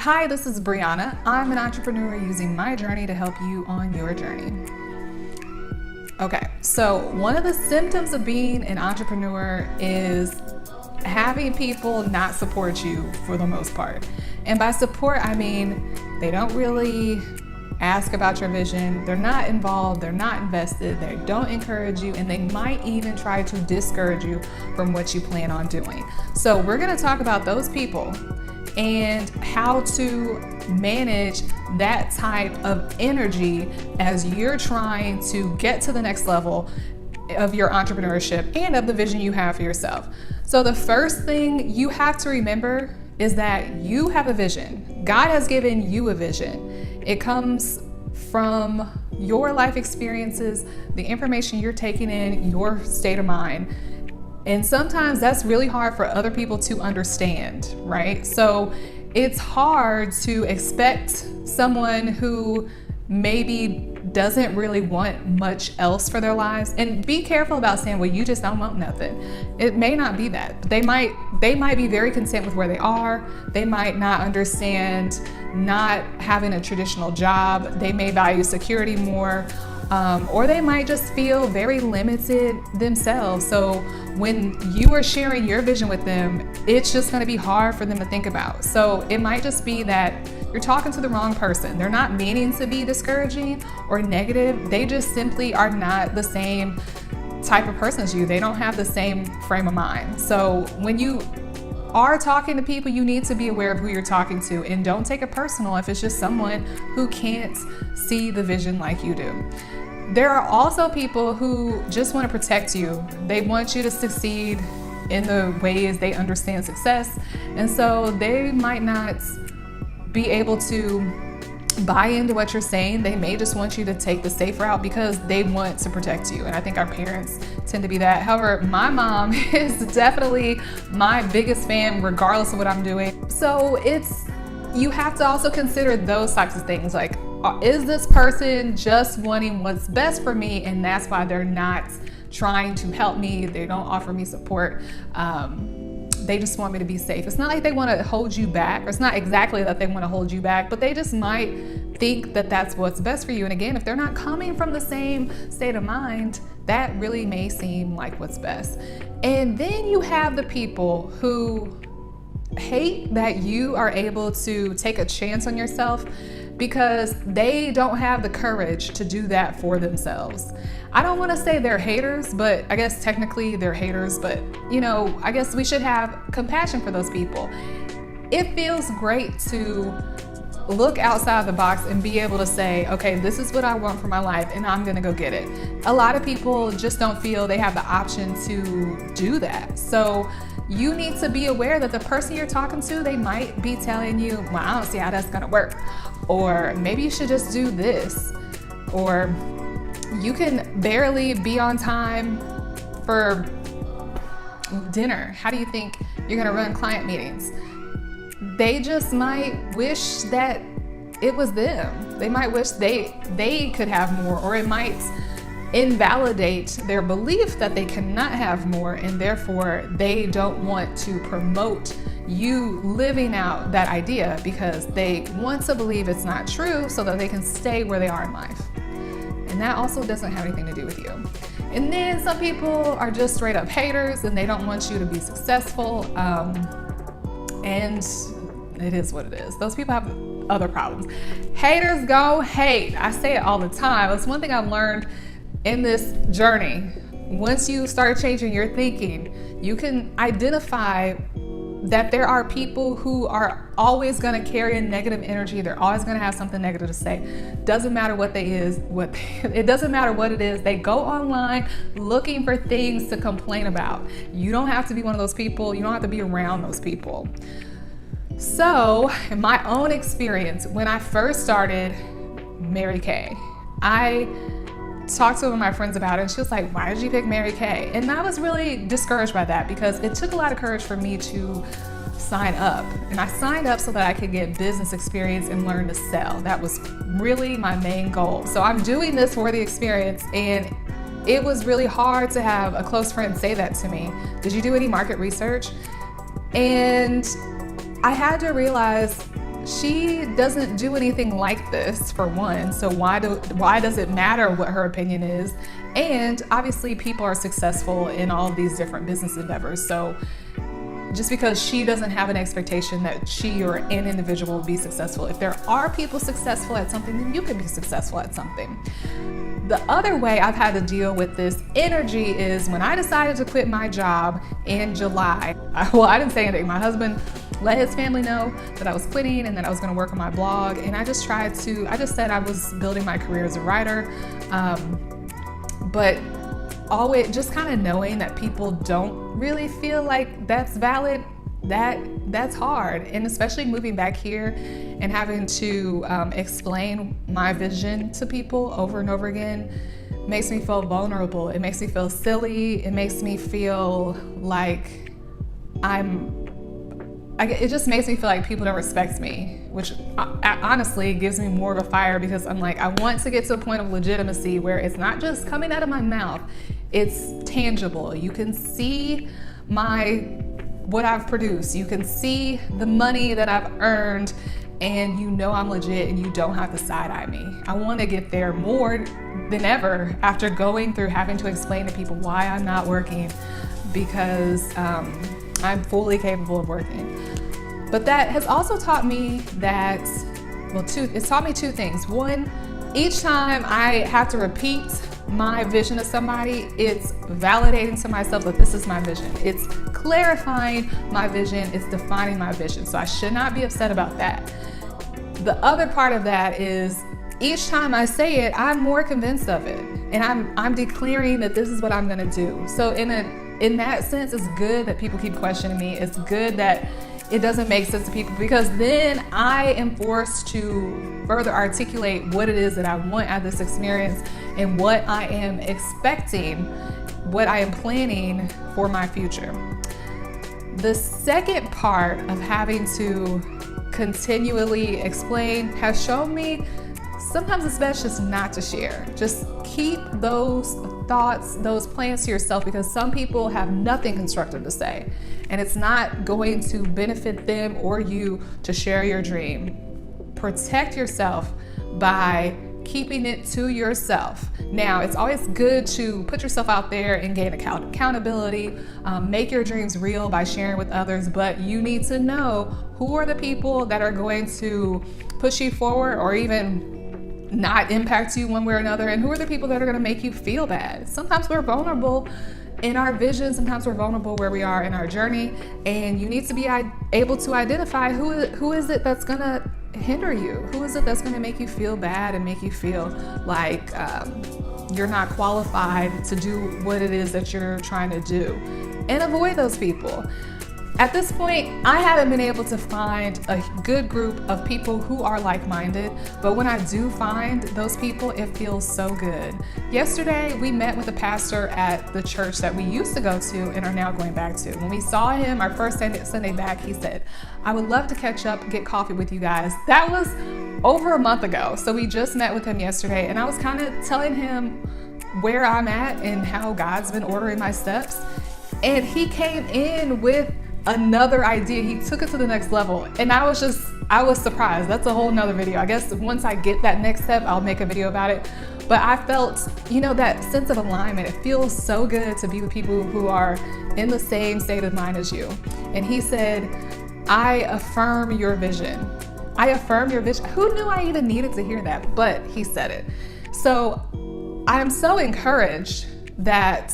Hi, this is Brianna. I'm an entrepreneur using my journey to help you on your journey. Okay, so one of the symptoms of being an entrepreneur is having people not support you for the most part. And by support, I mean they don't really ask about your vision, they're not involved, they're not invested, they don't encourage you, and they might even try to discourage you from what you plan on doing. So we're going to talk about those people and how to manage that type of energy as you're trying to get to the next level of your entrepreneurship and of the vision you have for yourself. So the first thing you have to remember is that you have a vision. God has given you a vision. It comes from your life experiences, the information you're taking in, your state of mind. And sometimes that's really hard for other people to understand, right? So it's hard to expect someone who maybe doesn't really want much else for their lives, and be careful about saying, well, you just don't want nothing. It may not be that. They might be very content with where they are. They might not understand not having a traditional job. They may value security more. Or they might just feel very limited themselves. So when you are sharing your vision with them, it's just going to be hard for them to think about. So it might just be that you're talking to the wrong person. They're not meaning to be discouraging or negative. They just simply are not the same type of person as you. They don't have the same frame of mind. So when you are talking to people, you need to be aware of who you're talking to, and don't take it personal if it's just someone who can't see the vision like you do. There are also people who just want to protect you. They want you to succeed in the ways they understand success, and so they might not be able to buy into what you're saying. They may just want you to take the safe route because they want to protect you. And I think our parents tend to be that. However, my mom is definitely my biggest fan regardless of what I'm doing. So you have to also consider those types of things. Like, is this person just wanting what's best for me, and that's why they're not trying to help me? They don't offer me support. They just want me to be safe. It's not like they want to hold you back, or it's not exactly that they want to hold you back, but they just might think that that's what's best for you. And again, if they're not coming from the same state of mind, that really may seem like what's best. And then you have the people who hate that you are able to take a chance on yourself because they don't have the courage to do that for themselves. I don't want to say they're haters, but I guess technically they're haters, but I guess we should have compassion for those people. It feels great to look outside the box and be able to say, okay, this is what I want for my life and I'm gonna go get it. A lot of people just don't feel they have the option to do that. So you need to be aware that the person you're talking to, they might be telling you, well, I don't see how that's gonna work. Or maybe you should just do this. Or you can barely be on time for dinner. How do you think you're gonna run client meetings? They just might wish that it was them. They might wish they could have more, or it might invalidate their belief that they cannot have more, and therefore they don't want to promote you living out that idea because they want to believe it's not true so that they can stay where they are in life. And that also doesn't have anything to do with you. And then some people are just straight up haters and they don't want you to be successful. And it is what it is. Those people have other problems. Haters go hate. I say it all the time. It's one thing I've learned in this journey. Once you start changing your thinking, you can identify that there are people who are always going to carry a negative energy. They're always going to have something negative to say. Doesn't matter it doesn't matter what it is. They go online looking for things to complain about. You don't have to be one of those people. You don't have to be around those people. So, in my own experience, when I first started Mary Kay, I talked to one of my friends about it, and she was like, why did you pick Mary Kay? And I was really discouraged by that because it took a lot of courage for me to sign up. And I signed up so that I could get business experience and learn to sell. That was really my main goal. So I'm doing this for the experience, and it was really hard to have a close friend say that to me. Did you do any market research? And I had to realize she doesn't do anything like this, for one, so why does it matter what her opinion is? And obviously people are successful in all of these different business endeavors, so just because she doesn't have an expectation that she or an individual will be successful. If there are people successful at something, then you can be successful at something. The other way I've had to deal with this energy is when I decided to quit my job in July. I didn't say anything. My husband let his family know that I was quitting and that I was going to work on my blog. And I just said I was building my career as a writer. But always just kind of knowing that people don't really feel like that's valid, that's hard. And especially moving back here and having to explain my vision to people over and over again makes me feel vulnerable. It makes me feel silly. It makes me feel like it just makes me feel like people don't respect me, which honestly gives me more of a fire, because I'm like, I want to get to a point of legitimacy where it's not just coming out of my mouth, it's tangible. You can see what I've produced. You can see the money that I've earned, and you know I'm legit, and you don't have to side-eye me. I want to get there more than ever after going through having to explain to people why I'm not working, because I'm fully capable of working. But that has also taught me that, it's taught me two things. One, each time I have to repeat my vision to somebody, it's validating to myself that this is my vision. It's clarifying my vision, it's defining my vision. So I should not be upset about that. The other part of that is each time I say it, I'm more convinced of it. And I'm declaring that this is what I'm gonna do. So in that sense, it's good that people keep questioning me. It's good that it doesn't make sense to people, because then I am forced to further articulate what it is that I want out of this experience and what I am expecting, what I am planning for my future. The second part of having to continually explain has shown me sometimes it's best just not to share. Just keep those thoughts, those plans to yourself, because some people have nothing constructive to say, and it's not going to benefit them or you to share your dream. Protect yourself by keeping it to yourself. Now, it's always good to put yourself out there and gain accountability, make your dreams real by sharing with others, but you need to know who are the people that are going to push you forward or even not impact you one way or another, and who are the people that are going to make you feel bad. Sometimes we're vulnerable in our vision, sometimes we're vulnerable where we are in our journey, and you need to be able to identify who is it that's going to hinder you, who is it that's going to make you feel bad and make you feel like you're not qualified to do what it is that you're trying to do, and avoid those people. At this point, I haven't been able to find a good group of people who are like-minded, but when I do find those people, it feels so good. Yesterday, we met with a pastor at the church that we used to go to and are now going back to. When we saw him our first Sunday back, he said, "I would love to catch up and get coffee with you guys." That was over a month ago, so we just met with him yesterday, and I was kind of telling him where I'm at and how God's been ordering my steps, and he came in with another idea. He took it to the next level, and I was surprised. That's a whole nother video. I guess once I get that next step, I'll make a video about it. But I felt, that sense of alignment. It feels so good to be with people who are in the same state of mind as you. And he said, "I affirm your vision." I affirm your vision. Who knew I even needed to hear that? But he said it. So I'm so encouraged that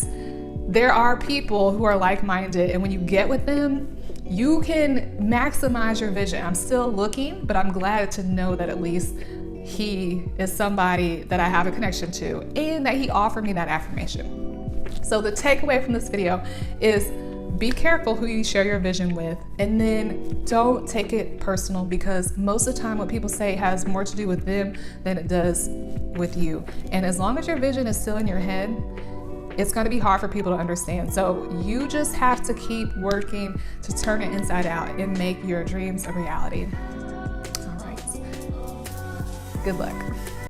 there are people who are like-minded, and when you get with them, you can maximize your vision. I'm still looking, but I'm glad to know that at least he is somebody that I have a connection to, and that he offered me that affirmation. So the takeaway from this video is be careful who you share your vision with, and then don't take it personal, because most of the time what people say has more to do with them than it does with you. And as long as your vision is still in your head, it's going to be hard for people to understand. So you just have to keep working to turn it inside out and make your dreams a reality. All right. Good luck.